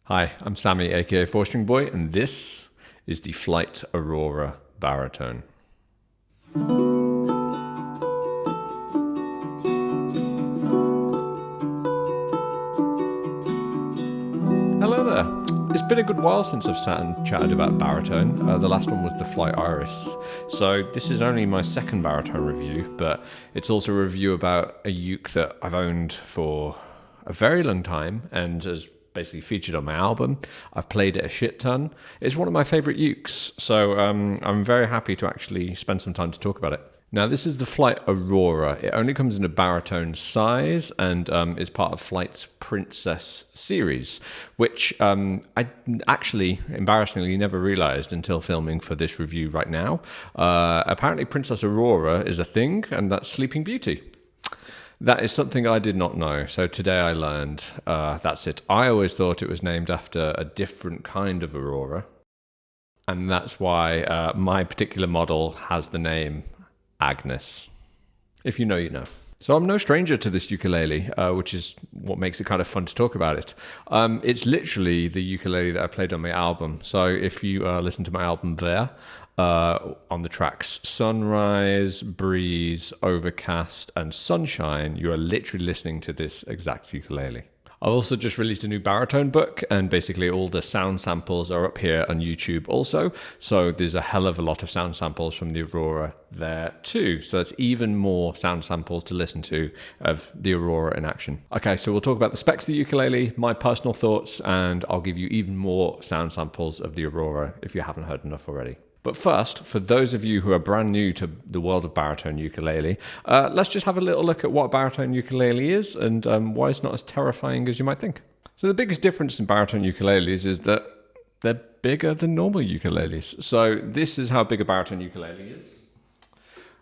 Hi, I'm Sammy, aka 4-String Boy, and this is the Flight Aurora baritone. Hello there. It's been a good while since I've sat and chatted about baritone. The last one was the Flight Iris. So this is only my second baritone review, but it's also a review about a uke that I've owned for a very long time and has basically featured on my album. I've played it a shit ton. It's one of my favorite ukes, so I'm very happy to actually spend some time to talk about it. Now, this is the Flight Aurora. It only comes in a baritone size and is part of Flight's Princess series, which I actually, embarrassingly, never realized until filming for this review right now. Apparently, Princess Aurora is a thing, and that's Sleeping Beauty. That is something I did not know, so today I learned. That's it. I always thought it was named after a different kind of Aurora, and that's why my particular model has the name Agnes. If you know, you know. So I'm no stranger to this ukulele, which is what makes it kind of fun to talk about it. It's literally the ukulele that I played on my album. So if you listen to my album there, on the tracks Sunrise, Breeze, Overcast, and Sunshine, you are literally listening to this exact ukulele. I've also just released a new baritone book, and basically all the sound samples are up here on YouTube also. So there's a hell of a lot of sound samples from the Aurora there too. So that's even more sound samples to listen to of the Aurora in action. Okay, so we'll talk about the specs of the ukulele, my personal thoughts, and I'll give you even more sound samples of the Aurora if you haven't heard enough already. But first, for those of you who are brand new to the world of baritone ukulele, let's just have a little look at what a baritone ukulele is and why it's not as terrifying as you might think. So the biggest difference in baritone ukuleles is that they're bigger than normal ukuleles. So this is how big a baritone ukulele is.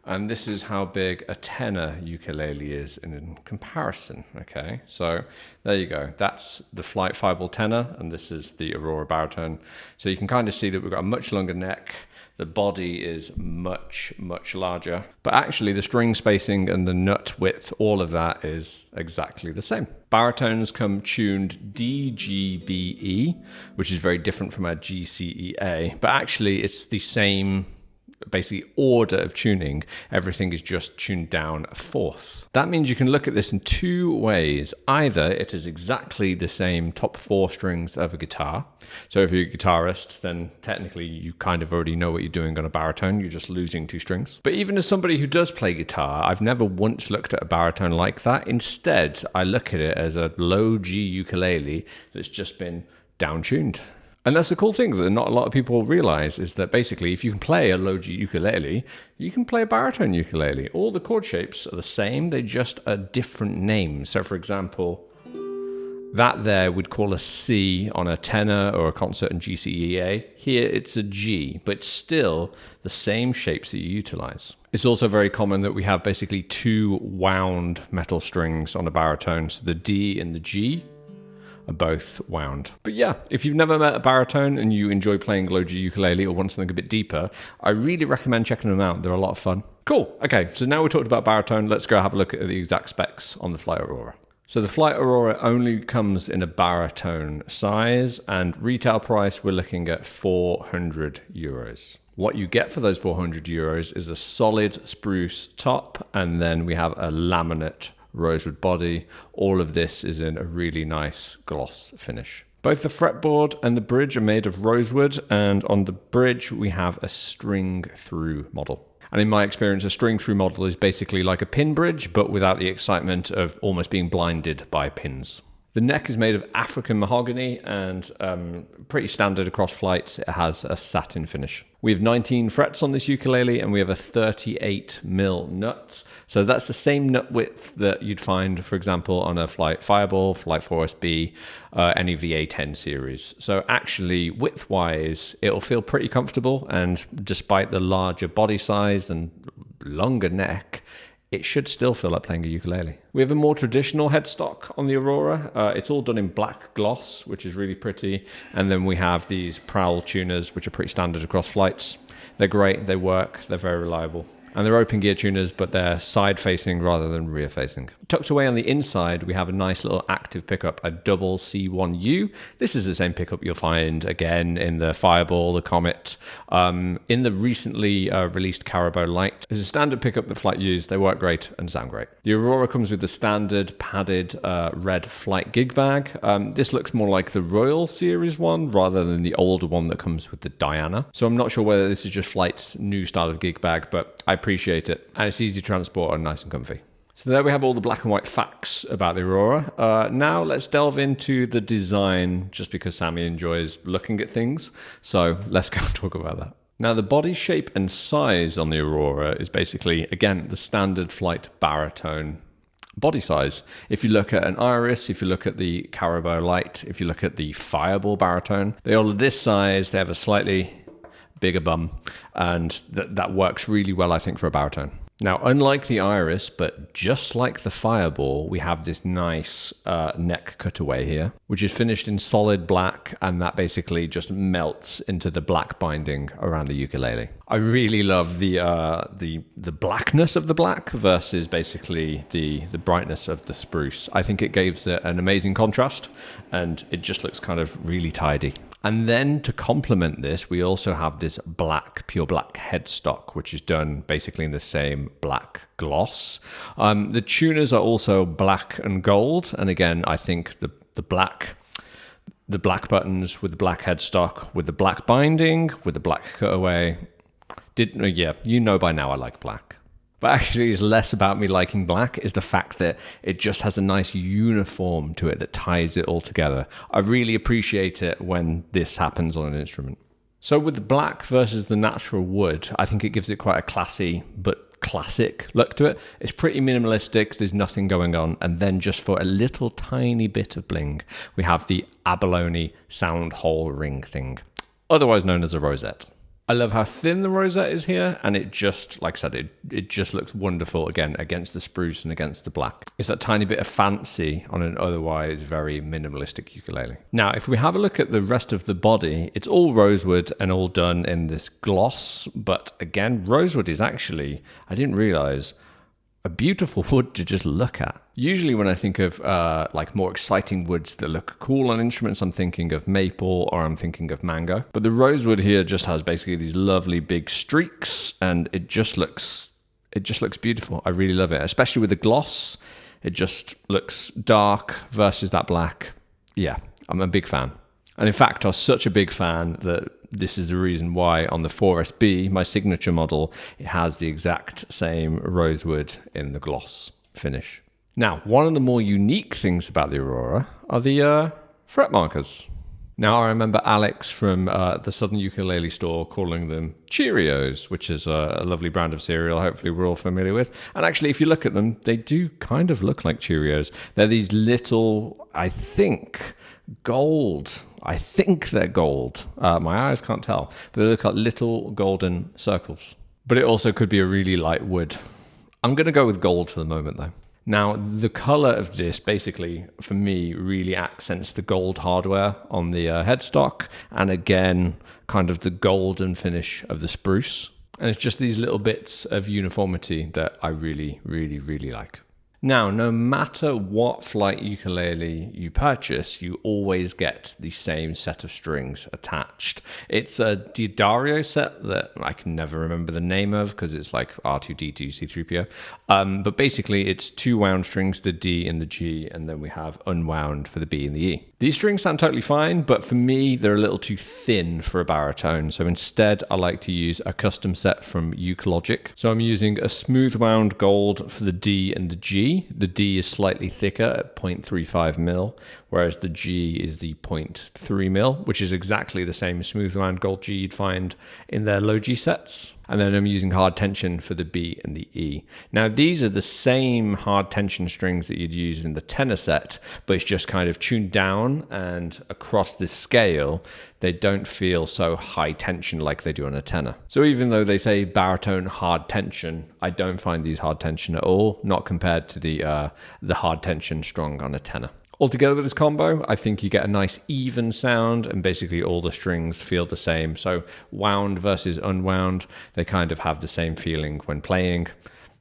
And this is how big a tenor ukulele is in comparison, okay? So there you go. That's the Flight Fireball tenor, and this is the Aurora baritone. So you can kind of see that we've got a much longer neck. The body is much, much larger. But actually, the string spacing and the nut width, all of that is exactly the same. Baritones come tuned D, G, B, E, which is very different from our G, C, E, A. But actually, it's the same basically order of tuning. Everything is just tuned down a fourth. That means you can look at this in two ways. Either it is exactly the same top four strings of a guitar. So if you're a guitarist, then technically you kind of already know what you're doing on a baritone. You're just losing two strings. But even as somebody who does play guitar, I've never once looked at a baritone like that. Instead, I look at it as a low G ukulele that's just been down-tuned. And that's the cool thing that not a lot of people realize, is that basically if you can play a low G ukulele, you can play a baritone ukulele. All the chord shapes are the same, they just are different names. So for example, that there we'd call a C on a tenor or a concert in G, C, E, A. Here it's a G, but still the same shapes that you utilize. It's also very common that we have basically two wound metal strings on a baritone. So the D and the G are both wound. But yeah, if you've never met a baritone and you enjoy playing low G ukulele or want something a bit deeper, I really recommend checking them out. They're a lot of fun. Cool. Okay, so now we talked about baritone, let's go have a look at the exact specs on the Flight Aurora. So the Flight Aurora only comes in a baritone size, and retail price we're looking at 400 euros. What you get for those 400 euros is a solid spruce top, and then we have a laminate rosewood body. All of this is in a really nice gloss finish. Both the fretboard and the bridge are made of rosewood, and on the bridge we have a string through model. And in my experience, a string through model is basically like a pin bridge, but without the excitement of almost being blinded by pins. The neck is made of African mahogany and pretty standard across flights. It has a satin finish. We have 19 frets on this ukulele, and we have a 38mm nut. So that's the same nut width that you'd find, for example, on a Flight Fireball, Flight 4SB, any of the A10 series. So actually, width-wise, it'll feel pretty comfortable, and despite the larger body size and longer neck, it should still feel like playing a ukulele. We have a more traditional headstock on the Aurora. It's all done in black gloss, which is really pretty. And then we have these prowl tuners, which are pretty standard across flights. They're great, they work, they're very reliable. And they're open gear tuners, but they're side facing rather than rear facing. Tucked away on the inside, we have a nice little active pickup, a double C1U. This is the same pickup you'll find again in the Fireball, the Comet, in the recently released Carabo Light. It's a standard pickup that Flight use. They work great and sound great. The Aurora comes with the standard padded red Flight gig bag. This looks more like the Royal Series one rather than the older one that comes with the Diana. So I'm not sure whether this is just Flight's new style of gig bag, but I appreciate it. And it's easy to transport and nice and comfy. So there we have all the black and white facts about the Aurora. Now let's delve into the design, just because Sammy enjoys looking at things. So let's go and talk about that. Now the body shape and size on the Aurora is basically, again, the standard Flight baritone body size. If you look at an Iris, if you look at the Carabo Light, if you look at the Fireball baritone, they all are this size. They have a slightly bigger bum, and that works really well, I think, for a baritone. Now, unlike the Iris, but just like the Fireball, we have this nice neck cutaway here, which is finished in solid black, and that basically just melts into the black binding around the ukulele. I really love the blackness of the black versus basically the brightness of the spruce. I think it gives it an amazing contrast, and it just looks kind of really tidy. And then to complement this, we also have this black, pure black headstock, which is done basically in the same black gloss. The tuners are also black and gold. And again, I think the black buttons with the black headstock, with the black binding, with the black cutaway. You know by now I like black. But actually, it's less about me liking black, is the fact that it just has a nice uniform to it that ties it all together. I really appreciate it when this happens on an instrument. So with the black versus the natural wood, I think it gives it quite a classy but classic look to it. It's pretty minimalistic, there's nothing going on. And then just for a little tiny bit of bling, we have the abalone sound hole ring thing, otherwise known as a rosette. I love how thin the rosette is here, and it just, like I said, it just looks wonderful, again, against the spruce and against the black. It's that tiny bit of fancy on an otherwise very minimalistic ukulele. Now, if we have a look at the rest of the body, it's all rosewood and all done in this gloss, but again, rosewood is actually, I didn't realize, a beautiful wood to just look at. Usually when I think of like more exciting woods that look cool on instruments, I'm thinking of maple or I'm thinking of mango. But the rosewood here just has basically these lovely big streaks, and it just looks beautiful. I really love it, especially with the gloss. It just looks dark versus that black. Yeah, I'm a big fan. And in fact, I was such a big fan that this is the reason why on the 4SB, my signature model, it has the exact same rosewood in the gloss finish. Now, one of the more unique things about the Aurora are the fret markers. Now, I remember Alex from the Southern Ukulele store calling them Cheerios, which is a lovely brand of cereal, hopefully we're all familiar with. And actually, if you look at them, they do kind of look like Cheerios. They're these little, I think they're gold. My eyes can't tell, but they look like little golden circles. But it also could be a really light wood. I'm going to go with gold for the moment, though. Now, the color of this basically, for me, really accents the gold hardware on the headstock, and again, kind of the golden finish of the spruce. And it's just these little bits of uniformity that I really, really, really like. Now, no matter what Flight ukulele you purchase, you always get the same set of strings attached. It's a D'Addario set that I can never remember the name of because it's like R2D2 C3PO. But basically, it's 2 wound strings, the D and the G, and then we have unwound for the B and the E. These strings sound totally fine, but for me, they're a little too thin for a baritone. So instead, I like to use a custom set from Ukelogic. So I'm using a smooth wound gold for the D and the G. The D is slightly thicker at 0.35 mil, whereas the G is the 0.3 mil, which is exactly the same smooth wound gold G you'd find in their low G sets. And then I'm using hard tension for the B and the E. Now, these are the same hard tension strings that you'd use in the tenor set, but it's just kind of tuned down, and across this scale, they don't feel so high tension like they do on a tenor. So even though they say baritone hard tension, I don't find these hard tension at all, not compared to the hard tension strung on a tenor. Altogether with this combo, I think you get a nice even sound and basically all the strings feel the same. So wound versus unwound, they kind of have the same feeling when playing.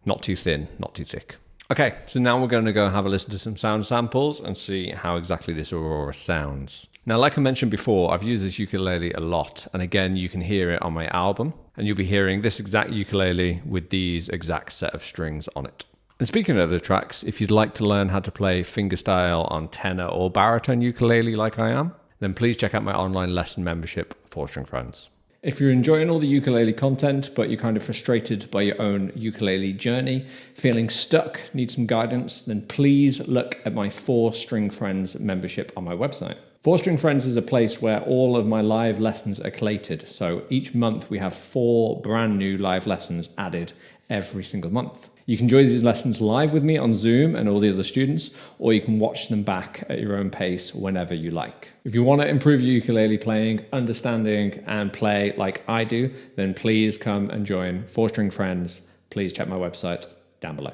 Not too thin, not too thick. Okay, so now we're going to go have a listen to some sound samples and see how exactly this Aurora sounds. Now, like I mentioned before, I've used this ukulele a lot, and again, you can hear it on my album, and you'll be hearing this exact ukulele with these exact set of strings on it. And speaking of the tracks, if you'd like to learn how to play fingerstyle on tenor or baritone ukulele like I am, then please check out my online lesson membership, 4-String Friends. If you're enjoying all the ukulele content, but you're kind of frustrated by your own ukulele journey, feeling stuck, need some guidance, then please look at my 4-String Friends membership on my website. 4-String Friends is a place where all of my live lessons are collated. So each month we have 4 brand new live lessons added every single month. You can join these lessons live with me on Zoom and all the other students, or you can watch them back at your own pace whenever you like. If you want to improve your ukulele playing, understanding, and play like I do, then please come and join 4-String Friends. Please check my website down below.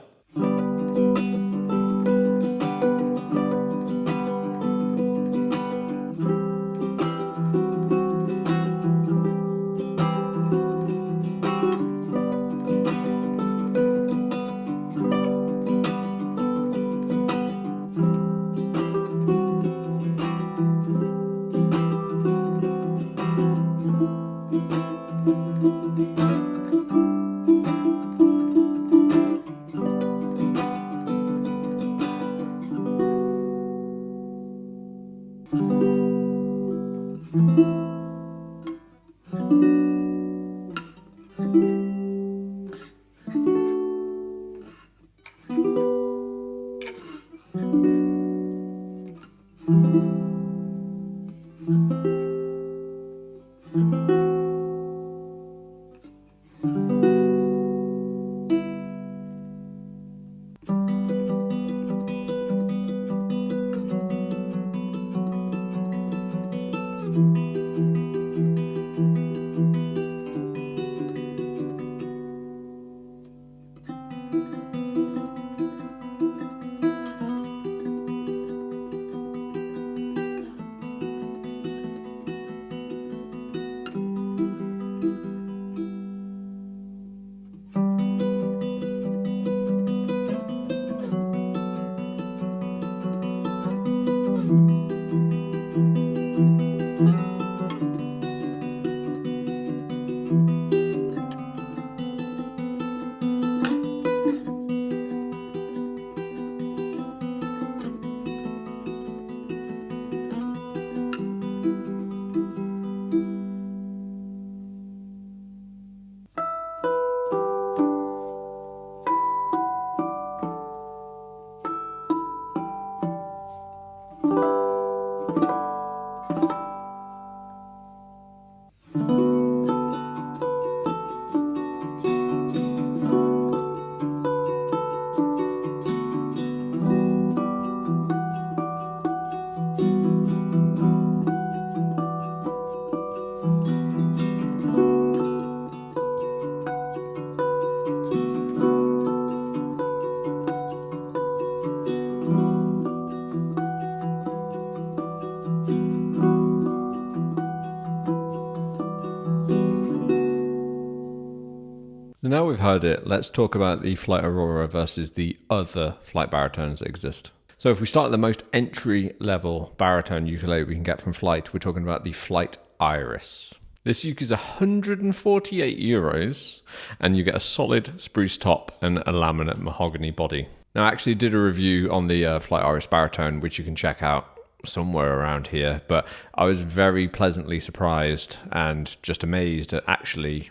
So now we've heard it, let's talk about the Flight Aurora versus the other flight baritones that exist. So if we start at the most entry-level baritone ukulele we can get from Flight, we're talking about the Flight Iris. This uke is €148, and you get a solid spruce top and a laminate mahogany body. Now, I actually did a review on the Flight Iris baritone, which you can check out somewhere around here, but I was very pleasantly surprised and just amazed at actually,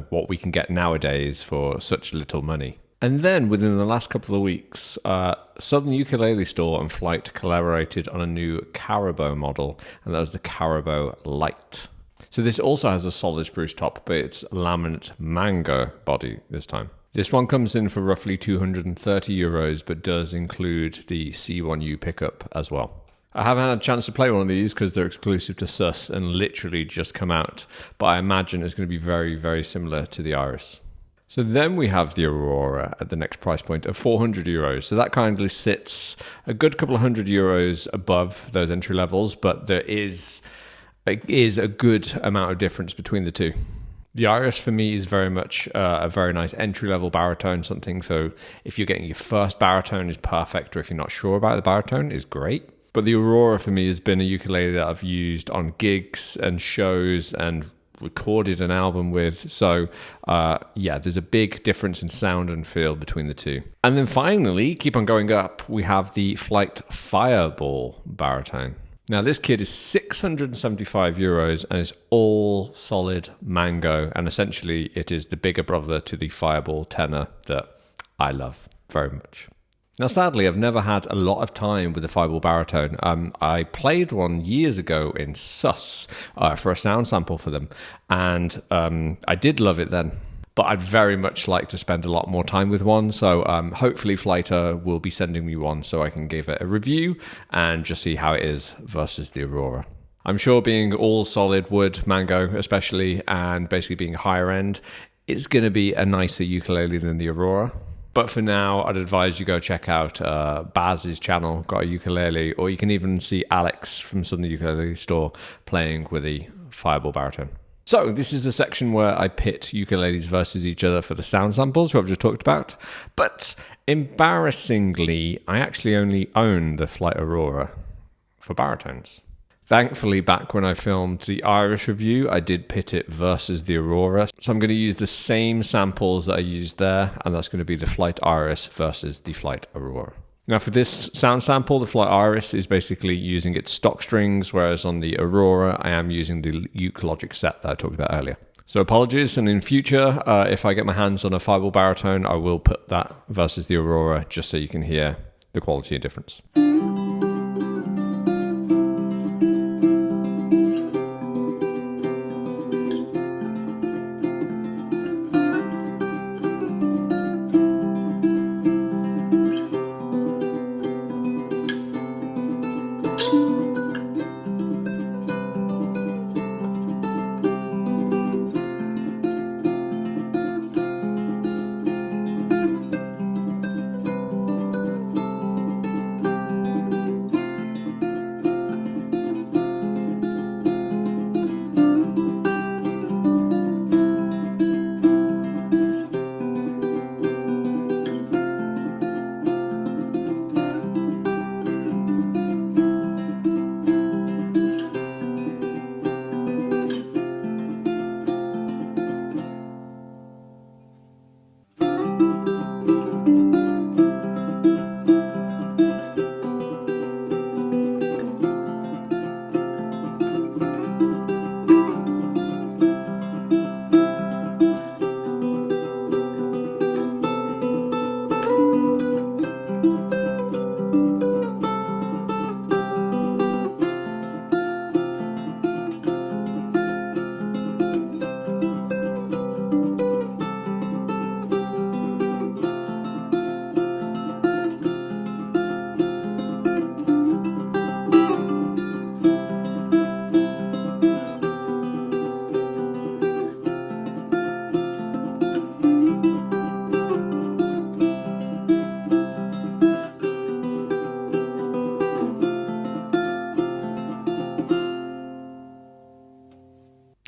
what we can get nowadays for such little money. And then within the last couple of weeks, Southern Ukulele Store and Flight collaborated on a new Carabo model, and that was the Carabo Light. So this also has a solid spruce top, but it's laminate mango body this time. This one comes in for roughly €230, but does include the C1U pickup as well. I haven't had a chance to play one of these because they're exclusive to SUS and literally just come out, but I imagine it's going to be very, very similar to the Iris. So then we have the Aurora at the next price point of €400. So that kindly sits a good couple of €100 above those entry levels, but there is a good amount of difference between the two. The Iris for me is very much a very nice entry-level baritone, something so if you're getting your first baritone is perfect, or if you're not sure about the baritone is great. But the Aurora for me has been a ukulele that I've used on gigs and shows and recorded an album with. So there's a big difference in sound and feel between the two. And then finally, keep on going up, we have the Flight Fireball baritone. Now this kit is €675 and it's all solid mango, and essentially it is the bigger brother to the Fireball tenor that I love very much. Now, sadly, I've never had a lot of time with the Fireball baritone. I played one years ago in Sus for a sound sample for them, and I did love it then. But I'd very much like to spend a lot more time with one, so hopefully Flighter will be sending me one so I can give it a review and just see how it is versus the Aurora. I'm sure being all solid wood, mango especially, and basically being higher end, it's going to be a nicer ukulele than the Aurora. But for now, I'd advise you go check out Baz's channel, got a ukulele, or you can even see Alex from Southern Ukulele Store playing with the Fireball baritone. So this is the section where I pit ukuleles versus each other for the sound samples, who I've just talked about. But embarrassingly, I actually only own the Flight Aurora for baritones. Thankfully, back when I filmed the Irish review, I did pit it versus the Aurora. So I'm going to use the same samples that I used there, and that's going to be the Flight Iris versus the Flight Aurora. Now for this sound sample, the Flight Iris is basically using its stock strings, whereas on the Aurora, I am using the Uke Logic set that I talked about earlier. So apologies, and in future, if I get my hands on a Fireball baritone, I will put that versus the Aurora, just so you can hear the quality difference.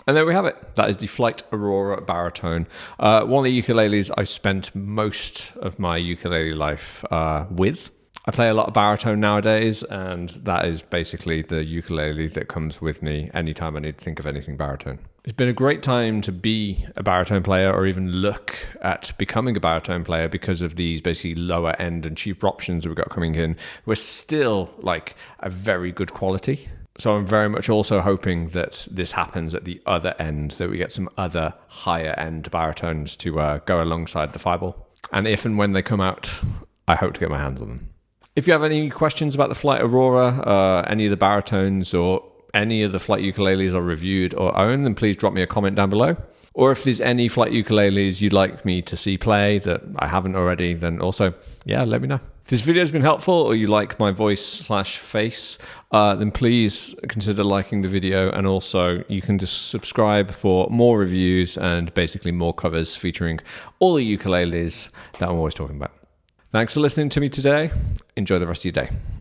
And there we have it. That is the Flight Aurora baritone. One of the ukuleles I spent most of my ukulele life with. I play a lot of baritone nowadays, and that is basically the ukulele that comes with me anytime I need to think of anything baritone. It's been a great time to be a baritone player, or even look at becoming a baritone player, because of these basically lower end and cheaper options that we've got coming in. We're still like a very good quality. So I'm very much also hoping that this happens at the other end, that we get some other higher end baritones to go alongside the Fireball. And if and when they come out, I hope to get my hands on them. If you have any questions about the Flight Aurora, any of the baritones, or any of the flight ukuleles I reviewed or own, then please drop me a comment down below. Or if there's any flight ukuleles you'd like me to see play that I haven't already, then also, yeah, let me know. If this video has been helpful or you like my voice/face, then please consider liking the video, and also you can just subscribe for more reviews and basically more covers featuring all the ukuleles that I'm always talking about. Thanks for listening to me today. Enjoy the rest of your day.